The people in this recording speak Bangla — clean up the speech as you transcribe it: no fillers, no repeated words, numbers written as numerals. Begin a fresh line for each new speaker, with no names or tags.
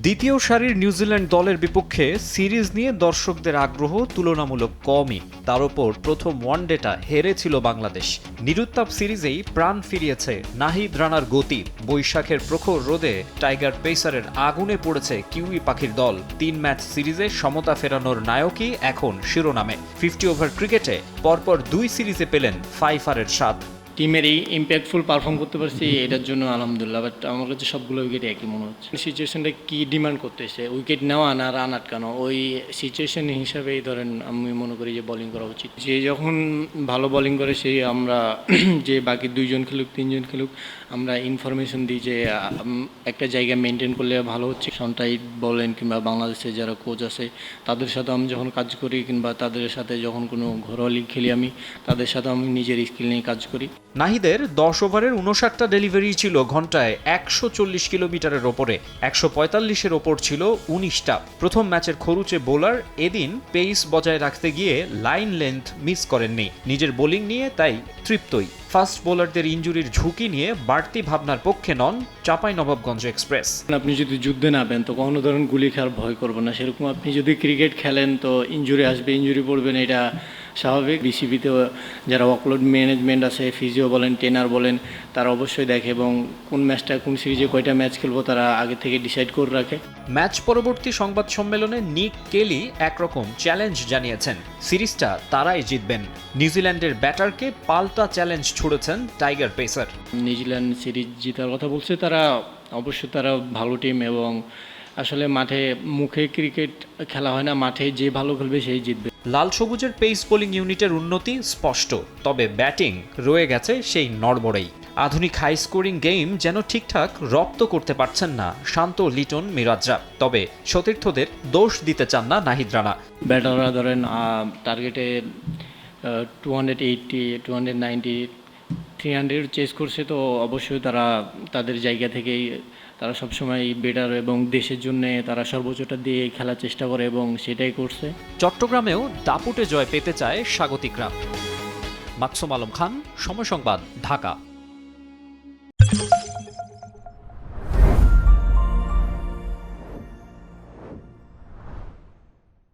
দ্বিতীয় সারির নিউজিল্যান্ড দলের বিপক্ষে সিরিজ নিয়ে দর্শকদের আগ্রহ তুলনামূলক কমই। তার ওপর প্রথম ওয়ানডেটা হেরেছিল বাংলাদেশ। নিরুত্তাপ সিরিজেই প্রাণ ফিরিয়েছে নাহিদ রানার গতি। বৈশাখের প্রখর রোদে টাইগার পেসারের আগুনে পড়েছে কিউই পাখির দল। 3 ম্যাচ সিরিজে সমতা ফেরানোর নায়কই এখন শিরোনামে। 50 ওভার ক্রিকেটে পরপর 2 সিরিজে পেলেন 5 রানের স্বাদ।
টিমের এই ইম্প্যাক্টফুল পারফর্ম করতে পারছি, এটার জন্য আলহামদুলিল্লাহ। বাট আমার কাছে সবগুলো উইকেট একই মনে হচ্ছে। সিচুয়েশনটা কি ডিমান্ড করতেছে, উইকেট নেওয়া না রান আটকানো, ওই সিচুয়েশন হিসাবেই ধরেন আমি মনে করি যে বোলিং করা উচিত। যে যখন ভালো বোলিং করে সেই আমরা যে বাকি 2 জন খেলুক 3 জন খেলুক, আমরা ইনফরমেশন দিই যে একটা জায়গা মেনটেন করলে ভালো হচ্ছে। সন্টাইট বলেন কিংবা বাংলাদেশে যারা কোচ আছে তাদের সাথে আমি যখন কাজ করি কিংবা তাদের সাথে যখন কোনো ঘরোয়া লিগ খেলি আমি তাদের সাথে আমি নিজের স্কিল নিয়ে কাজ করি।
নাহিদের 10 ওভারের 59টা ডেলিভারি ছিল ঘন্টায় 140 কিলোমিটারের ওপরে। 145-এর ওপর ছিল 19টা। প্রথম ম্যাচের খরুচে বোলার এদিন পেস বজায় রাখতে গিয়ে লাইন লেন্থ মিস করেননি। নিজের বোলিং নিয়ে তাই তৃপ্তই। ফাস্ট বোলারদের ইনজুরির ঝুঁকি নিয়ে বাড়তি ভাবনার পক্ষে নন চাঁপাইনবাবগঞ্জ এক্সপ্রেস।
আপনি যদি যুদ্ধে নামেন তো কখনো ধরুন গুলি খেলার ভয় করবেন না। সেরকম আপনি যদি ক্রিকেট খেলেন তো ইনজুরি আসবে, ইনজুরি পড়বেন, এটা স্বাভাবিক। বিসিবিতেও যারা ওয়ার্কলোড ম্যানেজমেন্ট আছে, ফিজিও বলেন, ট্রেনার বলেন, তারা অবশ্যই দেখে এবং কোন ম্যাচটা কোন সিরিজে কয়টা ম্যাচ খেলবো তারা আগে থেকে ডিসাইড করে রাখে।
ম্যাচ পরবর্তী সংবাদ সম্মেলনে নিক কেলি একরকম চ্যালেঞ্জ জানিয়েছেন। সিরিজটা তারাই জিতবেন। নিউজিল্যান্ডের ব্যাটারকে পাল্টা চ্যালেঞ্জ ছুড়েছেন টাইগার পেসার।
নিউজিল্যান্ড সিরিজ জেতার কথা বলছে তারা, অবশ্যই তারা ভালো টিম এবং আসলে মাঠে মুখে ক্রিকেট খেলা হয় না, মাঠে যে ভালো খেলবে সেই জিতবে।
লাল সবুজের পেস বোলিং ইউনিটের উন্নতি স্পষ্ট, তবে ব্যাটিং রয়ে গেছে সেই নড়বড়েই। আধুনিক হাই স্কোরিং গেম যেন ঠিকঠাক রপ্ত করতে পারছেন না শান্ত, লিটন, মিরাজরা। তবে সতীর্থদের দোষ দিতে চান না নাহিদ রানা।
ব্যাটাররা ধরেন টার্গেটে 280, 290, 300 চেস করছে, তো অবশ্যই তারা তাদের জায়গা থেকেই তারা সবসময় বেটার এবং দেশের জন্য তারা সর্বোচ্চটা দিয়ে খেলার চেষ্টা করে এবং সেটাই করছে।
চট্টগ্রামেও দাপুটে জয় পেতে চায় স্বাগতিকরা। মাকসুম আলম খান, সময় সংবাদ, ঢাকা।